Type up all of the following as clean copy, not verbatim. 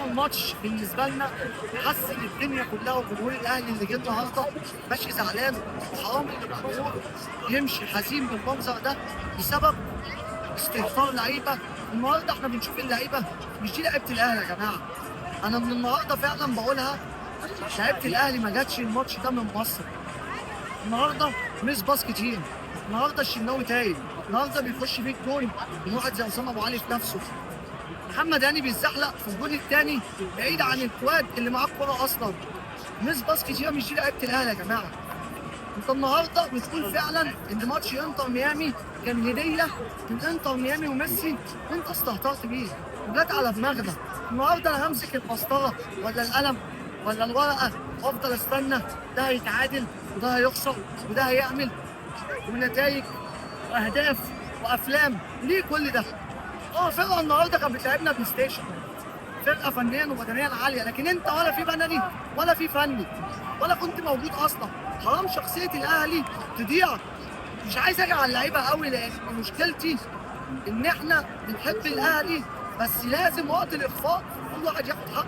اول ماتش بالنسبه لنا حس ان الدنيا كلها وجمهور الاهلي اللي جه النهارده ماشي زعلان، وحرام ان الجمهور يمشي حزين بالمنظر ده بسبب استهتار لعيبه. النهارده احنا بنشوف اللعيبه مش دي لعيبه الاهلي يا جماعه. انا من النهارده فعلا بقولها، لعيبه الاهلي ما جاتش الماتش ده من مصر. النهارده مش باسكت تيم، النهارده الشناوي تايه، النهارده بيخش فيك جون من واحد زي اسامه ابو علي في نفسه. محمد هاني بيتزحلق في الجون الثاني بعيد عن الكواد اللي معاه الكوره اصلا. مش باسكت تيم مش دي لعيبه الاهلي يا جماعه. انت النهارده بتقول فعلا ان ماتش انتر ميامي كان هديه من انتر ميامي وميسي، وانت استهترت بيه وجات على دماغنا. النهارده انا همسك المسطره ولا القلم ولا الورقه وافضل استنى ده هيتعادل وده هيخسر وده هيعمل ونتائج واهداف وافلام؟ ليه كل ده؟ فرقه النهارده كانت بتلعبنا بلاي ستيشن، فرقه فنيا وبدنيا عاليه، لكن انت ولا في بدني ولا في فني ولا كنت موجود اصلا. حرام شخصيه الاهلي تضيع. مش عايز اجي على اللعيبه قوي لان مشكلتي ان احنا بنحب الاهلي، بس لازم وقت الاخفاق كل واحد ياخد حقه.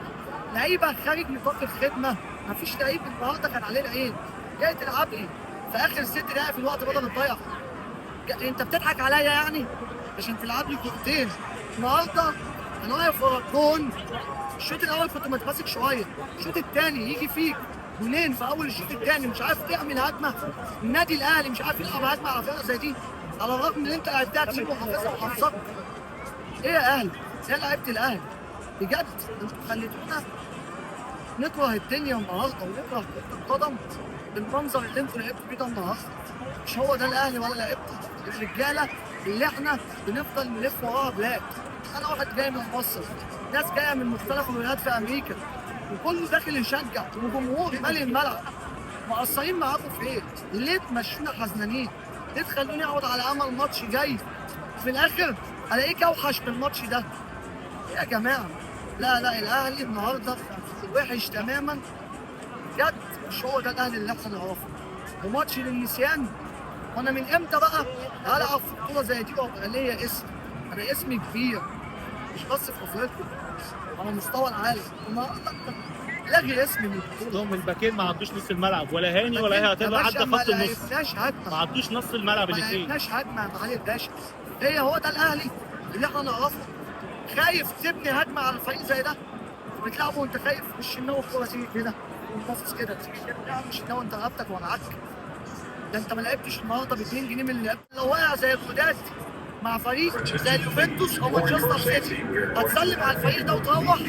لعيبه خارج نطاق الخدمه، مفيش لعيب النهارده كان عليه العين جاي تلعب لي في اخر 6 دقائق في الوقت بدل الضيع. انت بتضحك عليا يعني عشان تلعب لي كورتين؟ النهارده انا واقف ورا الجون. الشوط الاول كنت متماسك شويه، الشوط الثاني يجي فيك جونين في اول الشوط الثاني مش عارف تعمل هجمه. النادي الاهلي مش عارف يلعب هجمه على فرقه زي دي، على الرغم ان انت لعبتها كتير وحافظها وحافظك. ايه يا اهلي؟ ايه لعيبه الاهلي؟ بجد انتوا خليتونا نكره الدنيا النهارده ونكره كرة القدم بالمنظر اللي انتوا لعبتوا بيه ده النهارده. مش هو ده الاهلي ولا لعيبته الرجاله اللي احنا بنفضل نلف وراها بلاد. انا واحد جاي من مصر، ناس جايه من مختلف الولايات في امريكا، وكله داخل يشجع وجمهور مالي الملعب. مقصرين معاكم في ايه؟ ليه تمشونا حزنانين؟ ليه تخلوني اقعد على امل ماتش جاي في الاخر الاقيك اوحش من الماتش ده؟ إيه يا جماعه؟ لا الاهلي النهارده وحش تماما بجد. مش هو ده الاهلي اللي احنا نعرفه. وماتش للنسيان. وانا من امتى بقى هلعب في بطوله زي دي وابقى ليا اسم؟ انا اسمي كبير مش بس في افريقيا، على مستوى العالم. النهارده لغي اسمي من البطوله. هم الباكين ما عدوش نص الملعب، ولا هاني ولا هي هتبقى عدى خط النص. ما لعبناش هجمه، ما عدوش نص الملعب ما الاثنين. لعبناش هجمه يا معالي الباشا. هو ده الاهلي اللي احنا نعرفه؟ خايف تبني هجمه على فريق زي ده وبتلعبه وانت خايف؟ مش النوى الكوره تيجي كده وتنفس كده تيجي كده، لا مش النوى انت رقبتك وجعك. ده انت ما لعبتش النهارده ب 2 جنيه من اللعب. لو واقع زي الوداد مع فريق زي اليوفنتوس او مانشستر سيتي هتسلم على الفريق ده وتروح؟